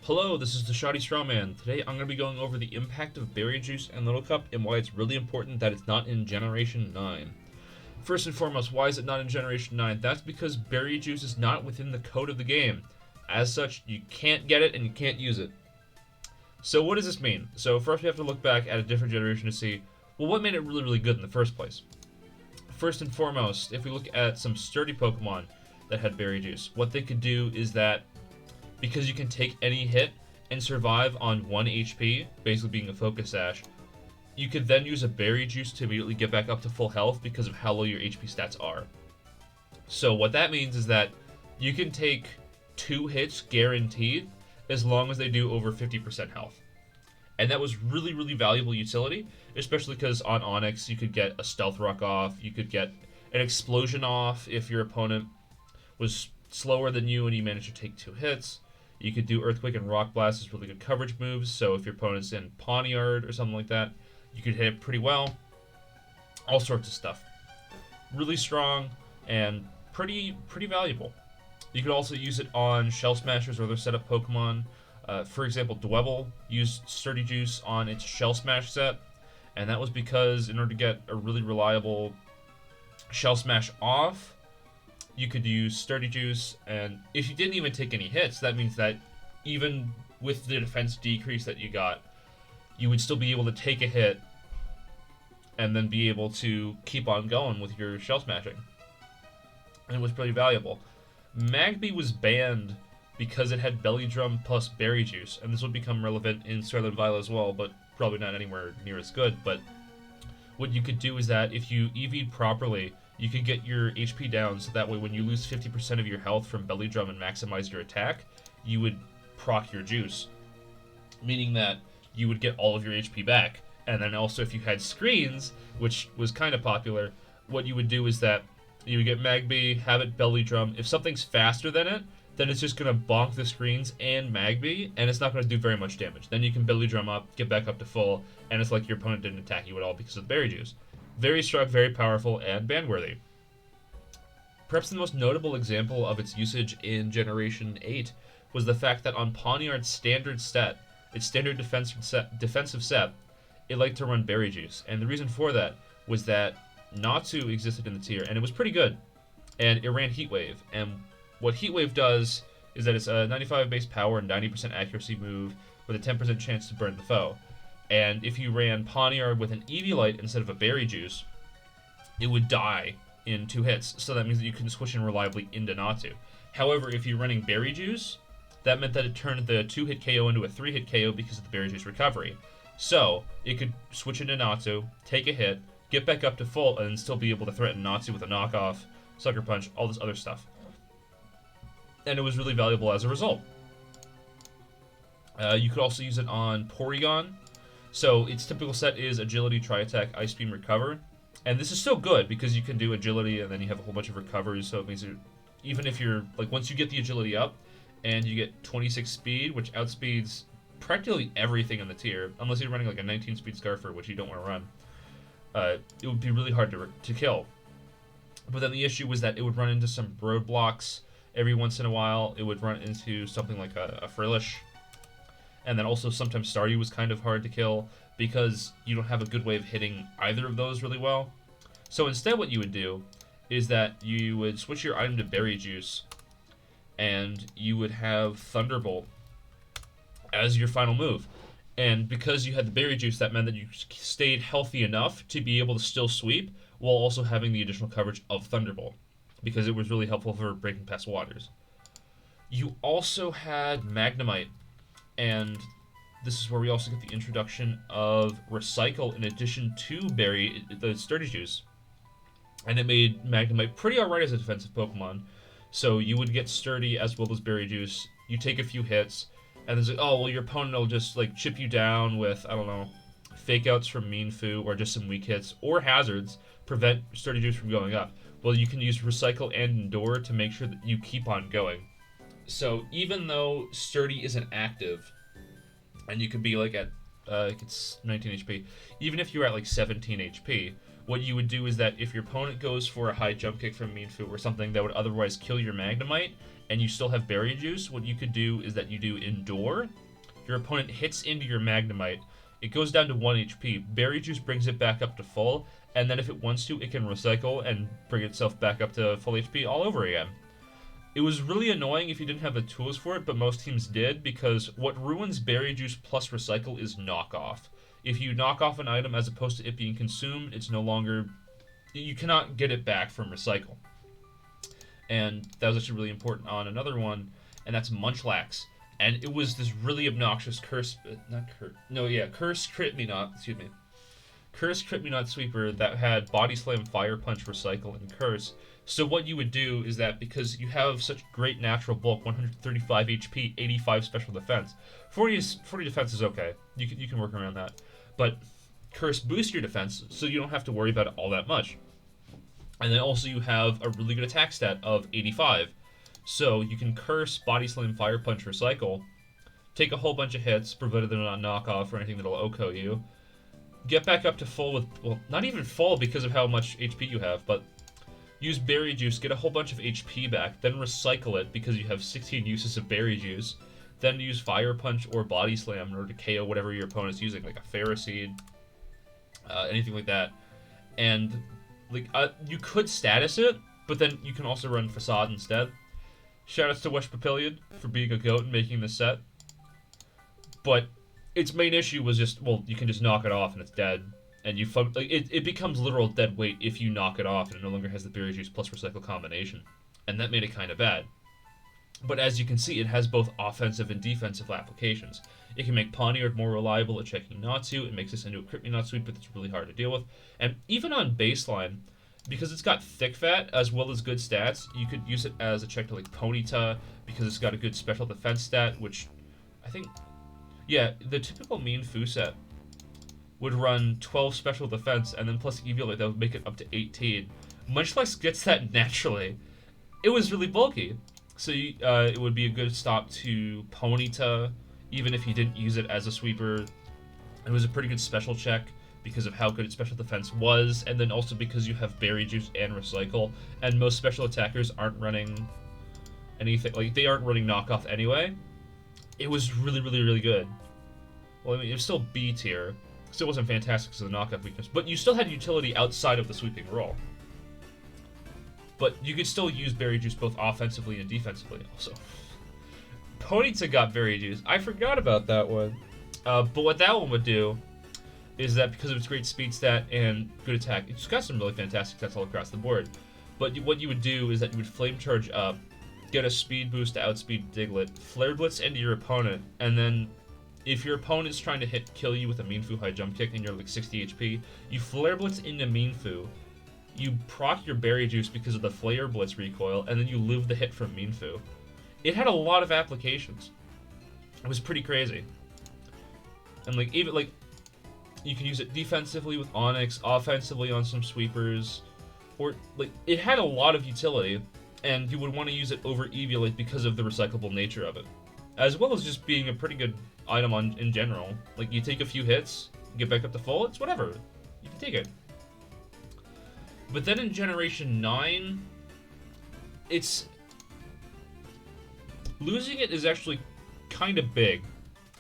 Hello, this is the Shoddy Strawman. Today I'm going to be going over the impact of Berry Juice and Little Cup and why it's really important that it's not in Generation 9. First and foremost, why is it not in Generation 9? That's because Berry Juice is not within the code of the game. As such, you can't get it and you can't use it. So what does this mean? So first we have to look back at a different generation to see, well, what made it really good in the first place? First and foremost, if we look at some sturdy Pokemon that had Berry Juice, what they could do is that because you can take any hit and survive on 1 HP, basically being a Focus Sash, you could then use a Berry Juice to immediately get back up to full health because of how low your HP stats are. So what that means is that you can take 2 hits guaranteed as long as they do over 50% health. And that was really valuable utility, especially because on Onix you could get a Stealth Rock off, you could get an Explosion off if your opponent was slower than you and you managed to take 2 hits. You could do Earthquake and Rock Blast as really good coverage moves, so if your opponent's in Pawniard or something like that, you could hit it pretty well. All sorts of stuff. Really strong and pretty valuable. You could also use it on Shell Smashers or other setup Pokemon. For example, Dwebble used Sturdy Juice on its Shell Smash set, and that was because in order to get a really reliable Shell Smash off, you could use Sturdy Juice, and if you didn't even take any hits, that means that even with the defense decrease that you got, you would still be able to take a hit and then be able to keep on going with your Shell Smashing. And it was pretty valuable. Magby was banned because it had Belly Drum plus Berry Juice, and this would become relevant in Scarlet and Violet as well, but probably not anywhere near as good. But what you could do is that if you EV'd properly, you could get your HP down, so that way when you lose 50% of your health from Belly Drum and maximize your attack, you would proc your juice. Meaning that you would get all of your HP back. And then also if you had screens, which was kind of popular, what you would do is that you would get Magby, have it Belly Drum. If something's faster than it, then it's just going to bonk the screens and Magby, and it's not going to do very much damage. Then you can Belly Drum up, get back up to full, and it's like your opponent didn't attack you at all because of the Berry Juice. Very strong, very powerful, and ban-worthy. Perhaps the most notable example of its usage in Generation 8 was the fact that on Pawniard's standard set, its standard defensive set, it liked to run Berry Juice. And the reason for that was that Natsu existed in the tier, and it was pretty good. And it ran Heat Wave. And what Heat Wave does is that it's a 95 base power and 90% accuracy move with a 10% chance to burn the foe. And if you ran Pawniard with an Eviolite instead of a Berry Juice, it would die in 2 hits. So that means that you can switch in reliably into Natsu. However, if you're running Berry Juice, that meant that it turned the 2-hit KO into a 3-hit KO because of the Berry Juice recovery. So it could switch into Natsu, take a hit, get back up to full, and still be able to threaten Natsu with a knockoff, Sucker Punch, all this other stuff. And it was really valuable as a result. You could also use it on Porygon. So its typical set is Agility, Tri-Attack, Ice Beam, Recover. And this is still good because you can do Agility and then you have a whole bunch of recoveries, so it means that even if you're, like, once you get the Agility up and you get 26 speed, which outspeeds practically everything in the tier, unless you're running like a 19 speed Scarfer, which you don't want to run, it would be really hard to kill. But then the issue was that it would run into some roadblocks every once in a while. It would run into something like a Frillish. And then also sometimes Staryu was kind of hard to kill because you don't have a good way of hitting either of those really well. So instead what you would do is that you would switch your item to Berry Juice and you would have Thunderbolt as your final move. And because you had the Berry Juice, that meant that you stayed healthy enough to be able to still sweep while also having the additional coverage of Thunderbolt, because it was really helpful for breaking past waters. You also had Magnemite, and this is where we also get the introduction of Recycle in addition to the Sturdy Juice. And it made Magnemite pretty alright as a defensive Pokemon. So you would get Sturdy as well as Berry Juice, you take a few hits, and there's like, oh, well, your opponent will just like chip you down with, I don't know, Fake Outs from Mean Foo or just some weak hits, or hazards, prevent Sturdy Juice from going up. Well, you can use Recycle and Endure to make sure that you keep on going. So even though Sturdy isn't active, and you could be like at, it's 19 HP, even if you're at like 17 HP, what you would do is that if your opponent goes for a high jump kick from Mean Foo or something that would otherwise kill your Magnemite, and you still have Berry Juice, what you could do is that you do Endure. Your opponent hits into your Magnemite. It goes down to 1 HP. Berry Juice brings it back up to full, and then if it wants to, it can recycle and bring itself back up to full HP all over again. It was really annoying if you didn't have the tools for it, but most teams did, because what ruins Berry Juice plus Recycle is knockoff. If you knock off an item as opposed to it being consumed, it's no longer... You cannot get it back from Recycle. And that was actually really important on another one, and that's Munchlax. And it was this really obnoxious Curse Crit Me Not, excuse me. Curse Crit Me Not Sweeper that had Body Slam, Fire Punch, Recycle, and Curse. So what you would do is that because you have such great natural bulk, 135 HP, 85 special defense, 40 defense is okay. You can work around that. But Curse boosts your defense, so you don't have to worry about it all that much. And then also you have a really good attack stat of 85. So you can Curse, Body Slam, Fire Punch, Recycle, take a whole bunch of hits, provided they're not knockoff or anything that'll OHKO you, get back up to full with, well, not even full because of how much HP you have, but use Berry Juice, get a whole bunch of HP back, then recycle it because you have 16 uses of Berry Juice, then use Fire Punch or Body Slam in order to KO whatever your opponent's using, like a Ferroseed, anything like that. And like you could status it, but then you can also run Facade instead. Shoutouts to Wesh Papillion for being a goat and making this set. But its main issue was just, well, you can just knock it off and it's dead. And you like it becomes literal dead weight if you knock it off and it no longer has the Berry Juice plus Recycle combination. And that made it kind of bad. But as you can see, it has both offensive and defensive applications. It can make Pawniard more reliable at checking not to. It makes this into a Crit Me Not Sweeper that's really hard to deal with. And even on baseline, because it's got thick fat as well as good stats, you could use it as a check to like Ponyta because it's got a good special defense stat, which I think, yeah, the typical mean Foo set would run 12 special defense and then plus Eviolite that would make it up to 18. Munchlax gets that naturally. It was really bulky, so it would be a good stop to Ponyta, even if you didn't use it as a sweeper. It was a pretty good special check because of how good its special defense was, and then also because you have Berry Juice and Recycle, and most special attackers aren't running anything, like, they aren't running knockoff anyway. It was really, really, really good. Well, I mean, it was still B tier. Still wasn't fantastic because of the knockoff weakness, but you still had utility outside of the sweeping role. But you could still use Berry Juice both offensively and defensively also. Ponyta got Berry Juice. I forgot about that one. But what that one would do is that because of its great speed stat and good attack, it's got some really fantastic stats all across the board. But what you would do is that you would Flame Charge up, get a speed boost to outspeed Diglett, Flare Blitz into your opponent, and then if your opponent's trying to kill you with a Meanfu high jump kick and you're like 60 HP, you Flare Blitz into Meanfu, you proc your Berry Juice because of the Flare Blitz recoil, and then you live the hit from Meanfu. It had a lot of applications. It was pretty crazy. And like even like you can use it defensively with Onyx, offensively on some sweepers, or like it had a lot of utility, and you would want to use it over Eviolite because of the recyclable nature of it, as well as just being a pretty good item in general. Like you take a few hits, get back up to full, it's whatever. You can take it. But then in Generation 9, it's losing it is actually kind of big,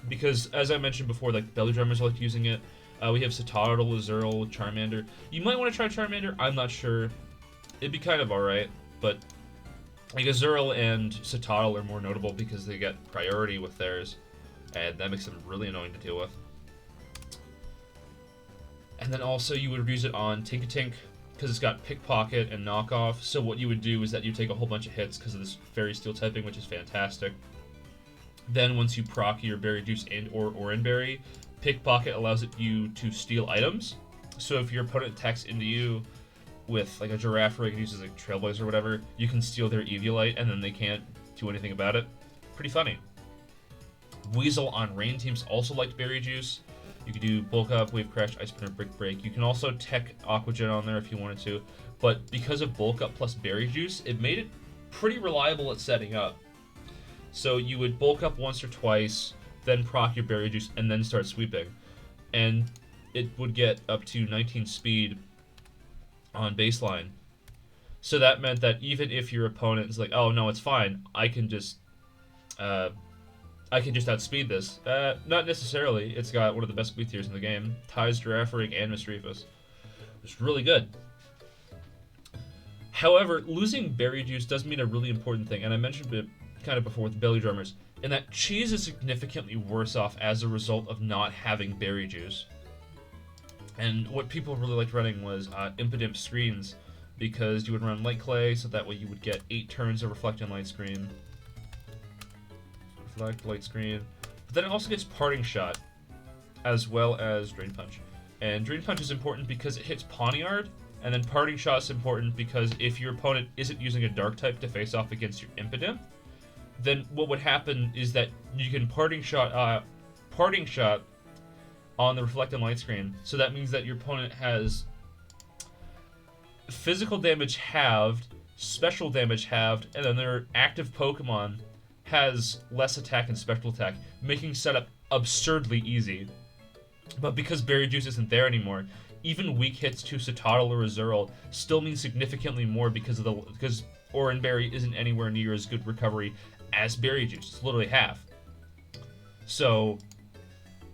because as I mentioned before, like Belly Drummers like using it. We have Citadel, Azurill, Charmander. You might want to try Charmander. I'm not sure. It'd be kind of alright, but like Azurill and Citadel are more notable because they get priority with theirs, and that makes them really annoying to deal with. And then also you would use it on Tinkatink because it's got Pickpocket and Knockoff. So what you would do is that you take a whole bunch of hits because of this Fairy Steel typing, which is fantastic. Then once you proc your Berry Juice and or Oran Berry, Pickpocket allows you to steal items. So if your opponent attacks into you with like a Giraffe rig and uses like Trailblazer or whatever, you can steal their Eviolite and then they can't do anything about it. Pretty funny. Weasel on rain teams also liked Berry Juice. You could do Bulk Up, Wave Crash, Ice Spinner, Brick Break. You can also tech Aquagen on there if you wanted to. But because of Bulk Up plus Berry Juice, it made it pretty reliable at setting up. So you would Bulk Up once or twice, then proc your Berry Juice, and then start sweeping. And it would get up to 19 speed on baseline. So that meant that even if your opponent is like, oh no, it's fine, outspeed this. Not necessarily. It's got one of the best blue tiers in the game. Ties, Girafarig, and Mischievous. It's really good. However, losing Berry Juice does mean a really important thing, and I mentioned it kind of before with Belly Drummers, in that Cheese is significantly worse off as a result of not having Berry Juice. And what people really liked running was Impidimp screens, because you would run Light Clay, so that way you would get 8 turns of Reflect and Light Screen. Reflect, Light Screen. But then it also gets Parting Shot, as well as Drain Punch. And Drain Punch is important because it hits Pawniard, and then Parting Shot is important because if your opponent isn't using a Dark type to face off against your Impidimp, then what would happen is that you can Parting Shot on the Reflect and Light Screen. So that means that your opponent has physical damage halved, special damage halved, and then their active Pokemon has less attack and special attack, making setup absurdly easy. But because Berry Juice isn't there anymore, even weak hits to Citadel or Azurill still mean significantly more because Oran Berry isn't anywhere near as good recovery as Berry Juice. It's literally half. So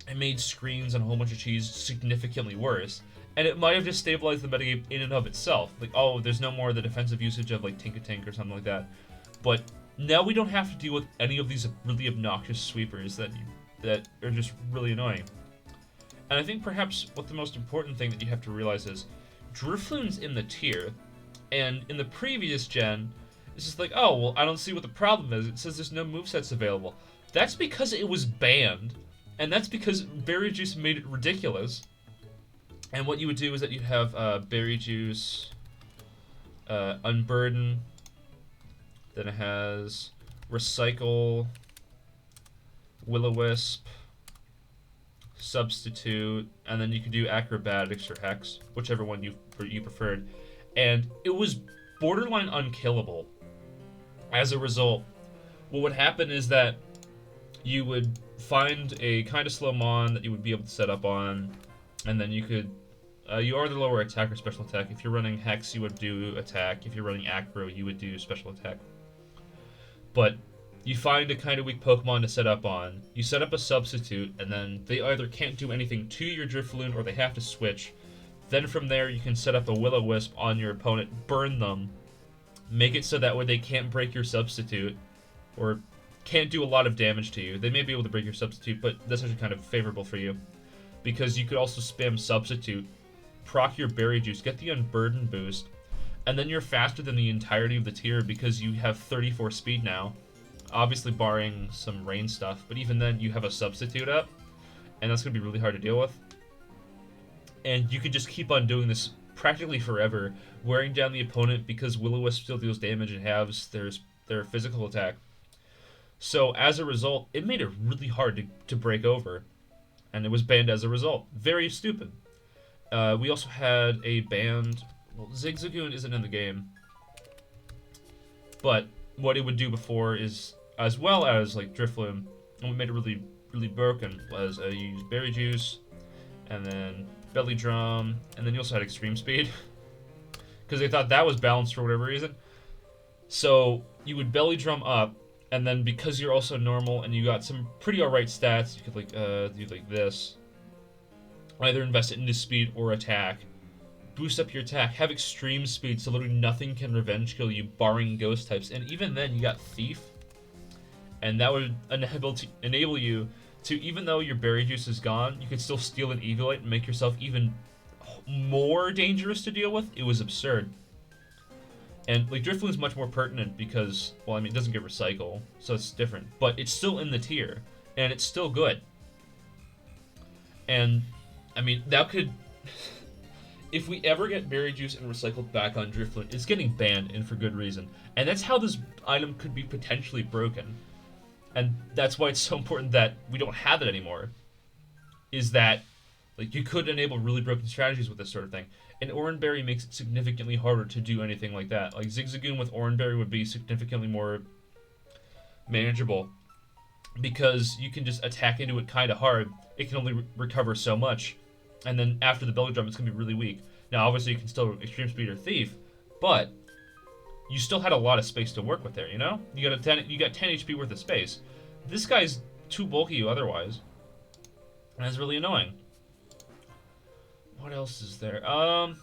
it made screens and a whole bunch of cheese significantly worse. And it might have just stabilized the metagame in and of itself. Like, oh, there's no more of the defensive usage of, like, Tink-a-Tink or something like that. But now we don't have to deal with any of these really obnoxious sweepers that are just really annoying. And I think perhaps what the most important thing that you have to realize is Drifloon's in the tier, and in the previous gen, it's just like, oh, well, I don't see what the problem is. It says there's no movesets available. That's because it was banned, and that's because Berry Juice made it ridiculous. And what you would do is that you'd have Berry Juice, Unburden, then it has Recycle, Will-O-Wisp, Substitute, and then you could do Acrobatics or Hex, whichever one you preferred. And it was borderline unkillable. As a result, what would happen is that you would find a kind of slow mon that you would be able to set up on, and then you could you are the lower attack or special attack. If you're running Hex, you would do attack. If you're running Acro, you would do special attack. But you find a kind of weak Pokemon to set up on, you set up a substitute, and then they either can't do anything to your Drifloon or they have to switch. Then from there, you can set up a Will-O-Wisp on your opponent, burn them, make it so that way they can't break your substitute, or can't do a lot of damage to you. They may be able to break your substitute, but that's actually kind of favorable for you, because you could also spam substitute, proc your Berry Juice, get the Unburden boost, and then you're faster than the entirety of the tier because you have 34 speed now. Obviously barring some rain stuff, but even then you have a substitute up, and that's going to be really hard to deal with. And you could just keep on doing this practically forever, wearing down the opponent because Will-O-Wisp still deals damage and halves their physical attack. So as a result, it made it really hard to break over, and it was banned as a result. Very stupid. We also had a banned... Well, Zigzagoon isn't in the game, but what it would do before is, as well as like Drifloon, and what made it really, really broken was you use Berry Juice, and then Belly Drum, and then you also had Extreme Speed, because they thought that was balanced for whatever reason. So you would Belly Drum up, and then because you're also normal and you got some pretty alright stats, you could like do like this, either invest it into speed or attack. Boost up your attack, have extreme speed so literally nothing can revenge kill you barring ghost types, and even then you got Thief, and that would enable you to, even though your Berry Juice is gone, you could still steal an Eviolite and make yourself even more dangerous to deal with. It was absurd. And like Drifloon is much more pertinent because, well, I mean, it doesn't get Recycle, so it's different, but it's still in the tier, and it's still good. And I mean, that could... If we ever get Berry Juice and Recycled back on Drifloon, it's getting banned, and for good reason. And that's how this item could be potentially broken. And that's why it's so important that we don't have it anymore. Is that, like, you could enable really broken strategies with this sort of thing. And Oran Berry makes it significantly harder to do anything like that. Like, Zigzagoon with Oran Berry would be significantly more manageable, because you can just attack into it kind of hard. It can only recover so much. And then after the Belly Drum, it's going to be really weak. Now, obviously, you can still Extreme Speed or Thief, but you still had a lot of space to work with there, you know? You got 10 HP worth of space. This guy's too bulky otherwise. And that's really annoying. What else is there? I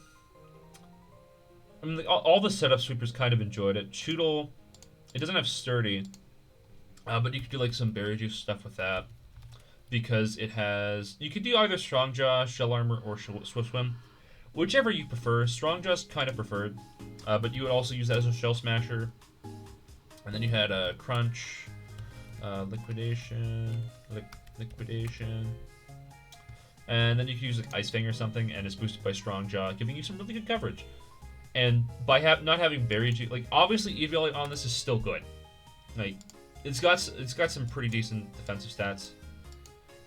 mean, all the setup sweepers kind of enjoyed it. Choodle, it doesn't have sturdy, but you could do like some berry juice stuff with that because it has. You could do either strong jaw, shell armor, or swift swim, whichever you prefer. Strong jaw's kind of preferred, but you would also use that as a shell smasher. And then you had crunch, liquidation, and then you could use like Ice Fang or something, and it's boosted by Strong Jaw, giving you some really good coverage. And by not having Berry Juice, like obviously Eviolite on this is still good. Like it's got some pretty decent defensive stats.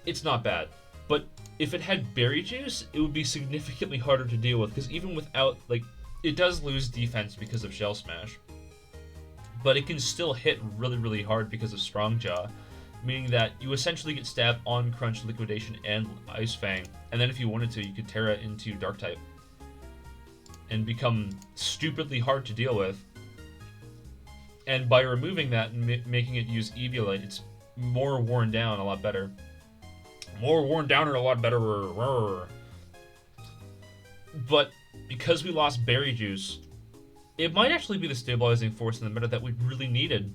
It's not bad, but if it had Berry Juice, it would be significantly harder to deal with because even without like it does lose defense because of Shell Smash, but it can still hit really hard because of Strong Jaw. Meaning that you essentially get stabbed on Crunch, Liquidation, and Ice Fang, and then if you wanted to, you could Terra into Dark type and become stupidly hard to deal with. And by removing that and making it use Eviolite, it's more worn down, a lot better. More worn down or a lot better. But because we lost Berry Juice, it might actually be the stabilizing force in the meta that we really needed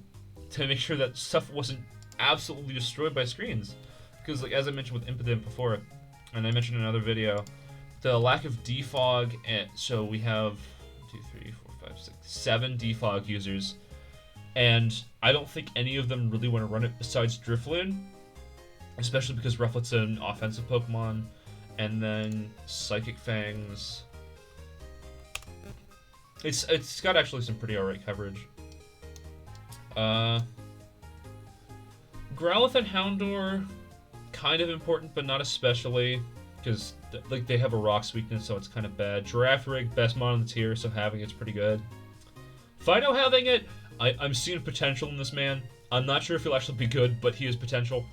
to make sure that stuff wasn't absolutely destroyed by screens. Because like as I mentioned with Impidimp before, and I mentioned in another video, the lack of defog, and so we have 2, 3, 4, 5, 6, 7 defog users, and I don't think any of them really want to run it besides Drifloon, especially because Rufflet's an offensive Pokemon, and then Psychic Fangs. It's got actually some pretty alright coverage. Growlithe and Houndour, kind of important, but not especially, because like they have a Rocks weakness, so it's kind of bad. Girafarig, best mod on the tier, so having it's pretty good. Fido having it, I'm seeing potential in this man. I'm not sure if he'll actually be good, but he has potential.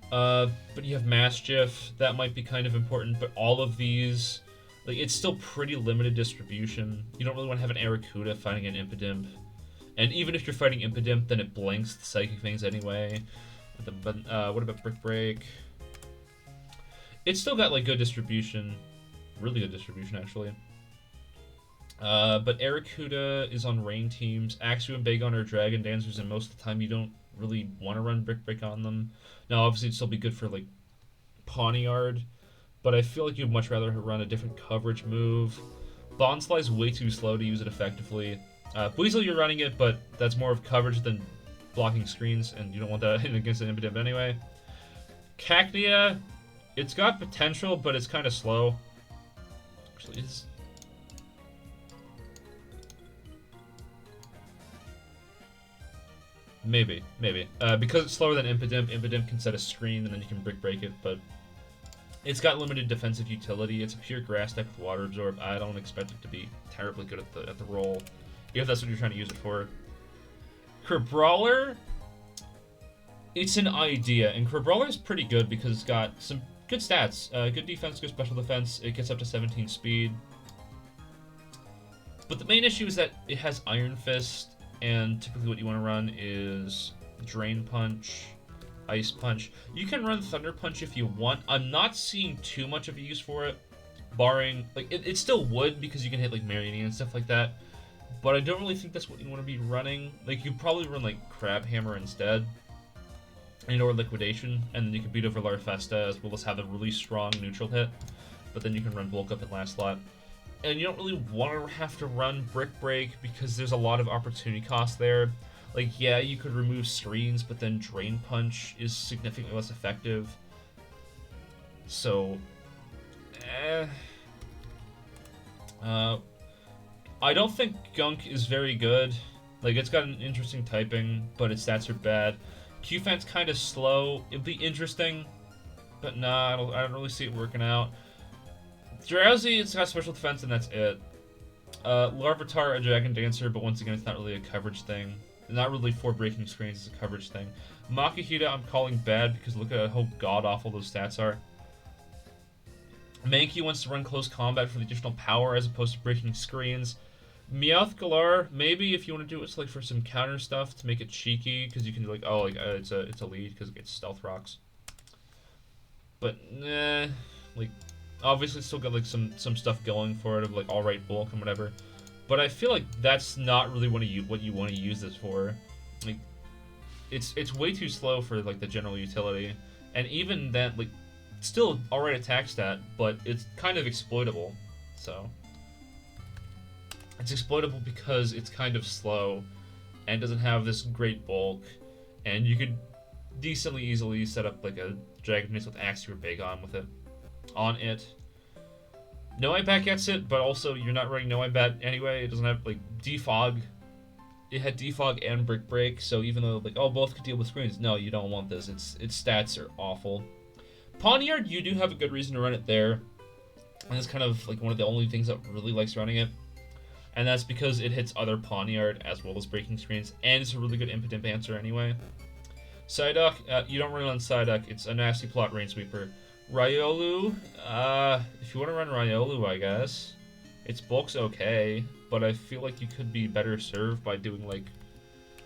But you have Mastiff, that might be kind of important, but all of these, like it's still pretty limited distribution. You don't really want to have an Arrokuda fighting an Impidimp. And even if you're fighting Impidimp, then it blanks the Psychic Fangs anyway. But what about Brick Break? It's still got like good distribution. Really good distribution, actually. But Arrokuda is on rain teams. Axew and Bagon are Dragon Dancers, and most of the time you don't really want to run Brick Break on them. Now, obviously, it'd still be good for like Pawniard, but I feel like you'd much rather run a different coverage move. Bonsly's way too slow to use it effectively. Buizel, you're running it, but that's more of coverage than blocking screens, and you don't want that against an Impidimp anyway. Cacnea, it's got potential, but it's kind of slow. Actually, it's... Maybe. Because it's slower than Impidimp, Impidimp can set a screen, and then you can Brick Break it, but it's got limited defensive utility. It's a pure grass type with Water Absorb. I don't expect it to be terribly good at the roll, if that's what you're trying to use it for. Crabrawler, it's an idea, and Crabrawler is pretty good because it's got some good stats. Good defense, good special defense. It gets up to 17 speed. But the main issue is that it has Iron Fist, and typically what you want to run is Drain Punch, Ice Punch. You can run Thunder Punch if you want. I'm not seeing too much of a use for it, barring... like it still would, because you can hit like Mariani and stuff like that. But I don't really think that's what you want to be running. Like, you'd probably run, like, Crab Hammer instead. And/or Liquidation, and then you can beat over Larfesta, as well as have a really strong neutral hit. But then you can run Bulk Up and Last Slot. And you don't really want to have to run Brick Break, because there's a lot of opportunity cost there. Like, yeah, you could remove screens, but then Drain Punch is significantly less effective. So... I don't think Gunk is very good. Like, it's got an interesting typing, but its stats are bad. Q-Fan's kind of slow. It'd be interesting, but nah, I don't really see it working out. Drowsy, it's got special defense, and that's it. Larvitar, a Dragon Dancer, but once again, it's not really a coverage thing. Not really for breaking screens, it's a coverage thing. Makihita, I'm calling bad, because look at how god-awful those stats are. Mankey wants to run close combat for the additional power as opposed to breaking screens. Meowth Galar, maybe if you want to do it like for some counter stuff to make it cheeky, because you can do like, oh, like it's a lead because it gets stealth rocks. But nah, like obviously it's still got like some stuff going for it of like alright bulk and whatever. But I feel like that's not really what you want to use this for. Like it's way too slow for like the general utility, and even that like still alright attack stat, but it's kind of exploitable. So it's exploitable because it's kind of slow and doesn't have this great bulk, and you could decently easily set up like a Dragon Mix with Axe or Bagon with it on it. Noibat gets it, but also you're not running Noibat anyway. It doesn't have like defog. It had defog and brick break, so even though like oh both could deal with screens, no, you don't want this. Its stats are awful. Pawniard, you do have a good reason to run it there, and it's kind of like one of the only things that really likes running it. And that's because it hits other Pawniard as well as breaking screens, and it's a really good impotent answer anyway. Psyduck, you don't run on Psyduck. It's a nasty plot rain sweeper. Riolu, if you want to run Riolu, I guess. Its bulk's okay, but I feel like you could be better served by doing like,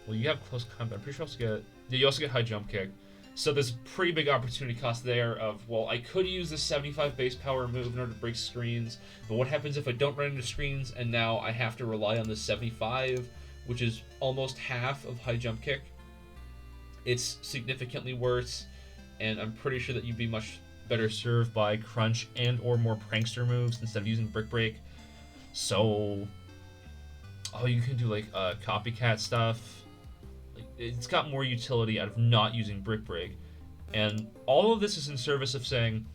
well, you have close combat. I'm pretty sure you also get high jump kick. So there's a pretty big opportunity cost there of, well, I could use this 75 base power move in order to break screens, but what happens if I don't run into screens and now I have to rely on the 75, which is almost half of high jump kick? It's significantly worse, and I'm pretty sure that you'd be much better served by crunch and or more prankster moves instead of using brick break. So, oh, you can do like copycat stuff. It's got more utility out of not using brick break, and all of this is in service of saying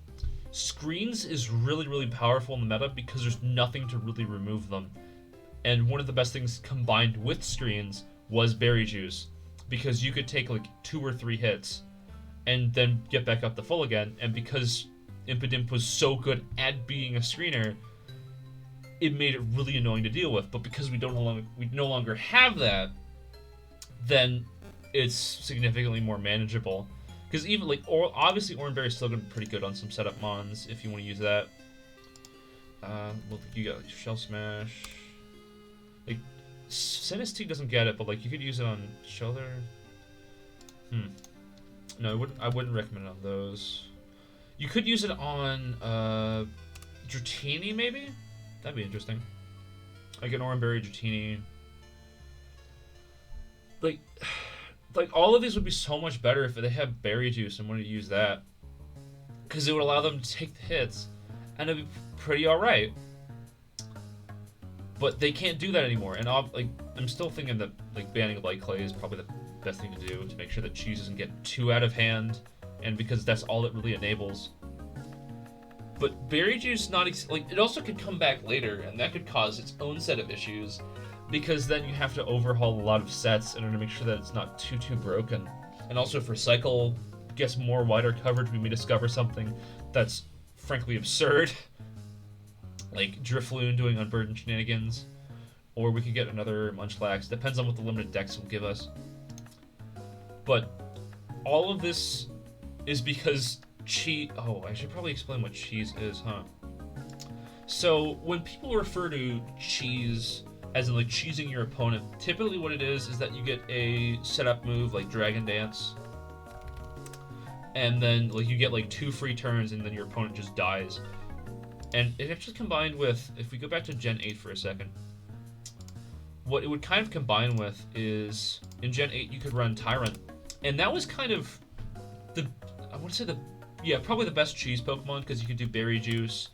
screens is really, really powerful in the meta because there's nothing to really remove them. And one of the best things combined with screens was berry juice, because you could take like 2 or 3 hits and then get back up to full again, and because Impidimp was so good at being a screener, it made it really annoying to deal with. But because we no longer have that, then it's significantly more manageable. Because even like, obviously Oranberry is still going to be pretty good on some setup mons if you want to use that. Well, you got like Shell Smash. Like Sinistee doesn't get it, but like you could use it on Shelter. No, I wouldn't recommend it on those. You could use it on Dratini maybe. That'd be interesting. Like an Oranberry Dratini. Like all of these would be so much better if they had berry juice and wanted to use that, because it would allow them to take the hits, and it'd be pretty alright. But they can't do that anymore, and like I'm still thinking that like banning Light Clay is probably the best thing to do to make sure that cheese doesn't get too out of hand, and because that's all it really enables. But berry juice like it also could come back later, and that could cause its own set of issues, because then you have to overhaul a lot of sets in order to make sure that it's not too broken. And also for Cycle gets more wider coverage, we may discover something that's frankly absurd, like Drifloon doing Unburdened shenanigans, or we could get another Munchlax. Depends on what the limited decks will give us. But all of this is because cheese. Oh, I should probably explain what cheese is, huh? So when people refer to cheese as in like cheesing your opponent, typically what it is that you get a setup move like Dragon Dance, and then like you get like 2 free turns, and then your opponent just dies. And it actually combined with, if we go back to Gen 8 for a second, what it would kind of combine with is, in Gen 8 you could run Tyrant, and that was kind of probably the best cheese Pokemon, because you could do Berry Juice,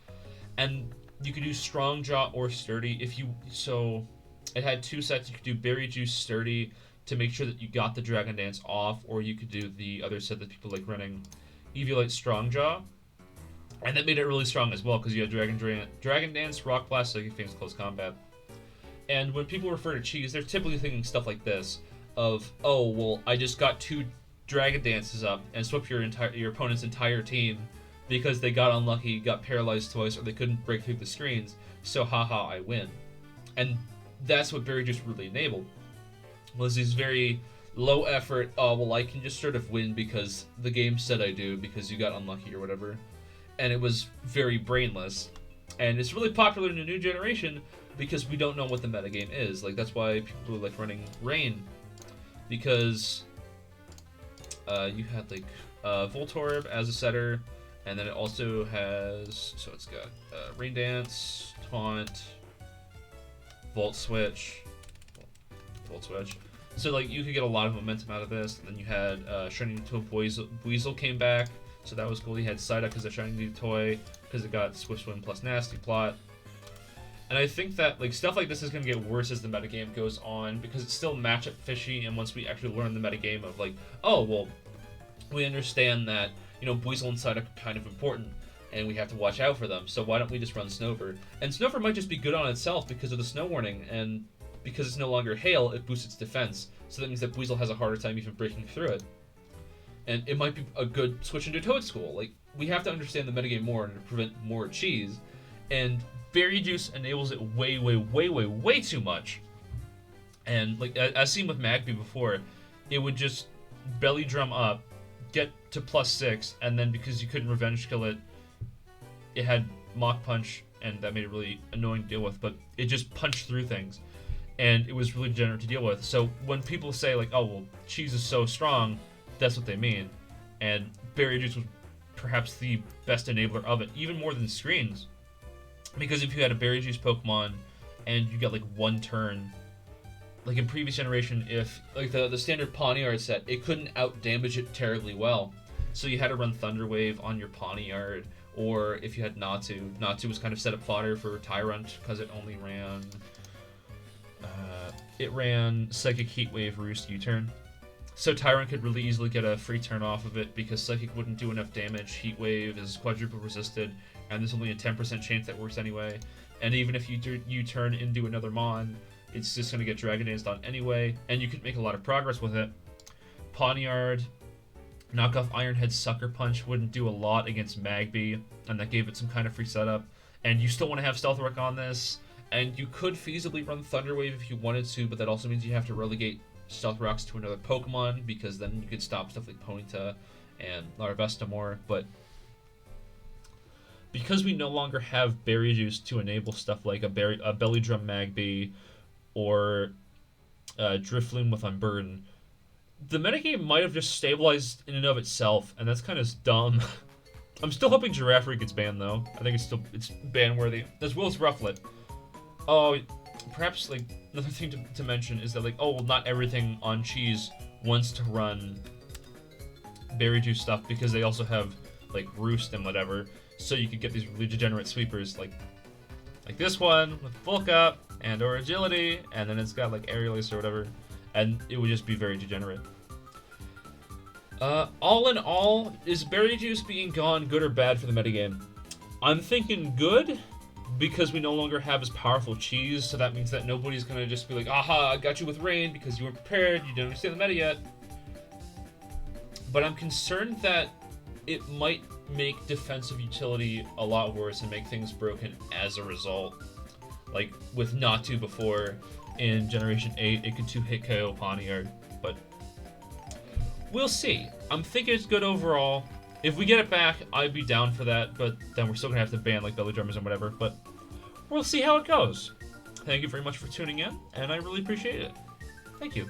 and you could do Strong Jaw or Sturdy. So it had 2 sets. You could do Berry Juice, Sturdy to make sure that you got the Dragon Dance off, or you could do the other set that people like running, Eviolite, Strong Jaw, and that made it really strong as well because you had Dragon Dance, Rock Blast, Psychic Fangs, Close Combat. And when people refer to cheese, they're typically thinking stuff like this: of, oh well, I just got 2 Dragon Dances up and swept your opponent's entire team, because they got unlucky, got paralyzed twice, or they couldn't break through the screens, so haha, I win. And that's what Berry Juice really enabled, was these very low effort, oh well, I can just sort of win because the game said I do, because you got unlucky or whatever. And it was very brainless. And it's really popular in the new generation, because we don't know what the metagame is. Like, that's why people like running Rain, because you had like Voltorb as a setter, and then it also has, so it's got Rain Dance, Taunt, Volt Switch. So like you could get a lot of momentum out of this. And then you had Shining Toy Weasel came back, so that was cool. You had Psyduck as a Shining New Toy because it got Swift Swim plus Nasty Plot. And I think that like stuff like this is going to get worse as the metagame goes on, because it's still matchup fishy. And once we actually learn the metagame of like, oh well, we understand that, you know, Weasel and Psyduck are kind of important, and we have to watch out for them. So why don't we just run Snover? And Snover might just be good on itself because of the snow warning, and because it's no longer hail, it boosts its defense. So that means that Weasel has a harder time even breaking through it. And it might be a good switch into Toadstool. Like, we have to understand the metagame more to prevent more cheese. And Berry Juice enables it way too much. And like as seen with Magby before, it would just belly drum up, get to +6, and then because you couldn't revenge kill it, it had Mach Punch, and that made it really annoying to deal with, but it just punched through things. And it was really degenerate to deal with. So when people say like, oh well, cheese is so strong, that's what they mean. And Berry Juice was perhaps the best enabler of it, even more than Screens. Because if you had a Berry Juice Pokemon and you got like one turn, like in previous generation, if like the standard Pawniard set, it couldn't out damage it terribly well. So you had to run Thunder Wave on your Pawniard, or if you had Natu was kind of set up fodder for Tyrant because it only ran Psychic Heat Wave, Roost, U-turn. So Tyrant could really easily get a free turn off of it because Psychic wouldn't do enough damage. Heat Wave is quadruple resisted, and there's only a 10% chance that works anyway. And even if you turn into another Mon, it's just going to get Dragon Danced on anyway, and you could make a lot of progress with it. Pawniard, knockoff Ironhead Sucker Punch wouldn't do a lot against Magby, and that gave it some kind of free setup. And you still want to have Stealth Rock on this, and you could feasibly run Thunder Wave if you wanted to, but that also means you have to relegate Stealth Rocks to another Pokemon, because then you could stop stuff like Ponyta and Larvesta more. But because we no longer have Berry Juice to enable stuff like a Belly Drum Magby or Drifloon with Unburden, the metagame might have just stabilized in and of itself, and that's kind of dumb. I'm still hoping Giraffere gets banned though. I think it's ban worthy, as well as Rufflet. Oh, perhaps like another thing to mention is that like, oh well, not everything on Cheese wants to run Berry Juice stuff, because they also have like Roost and whatever, so you could get these really degenerate sweepers like this one with Bulk Up and or Agility, and then it's got like Aerial Ace or whatever, and it would just be very degenerate. All in all, is Berry Juice being gone good or bad for the metagame? I'm thinking good, because we no longer have as powerful Cheese, so that means that nobody's gonna just be like, aha, I got you with Rain because you weren't prepared, you didn't understand the meta yet. But I'm concerned that it might make defensive utility a lot worse and make things broken as a result. Like with Natu before, in Generation 8, it could 2-hit KO Pawniard, but we'll see. I'm thinking it's good overall. If we get it back, I'd be down for that, but then we're still gonna have to ban like Belly Drummers and whatever, but we'll see how it goes. Thank you very much for tuning in, and I really appreciate it. Thank you.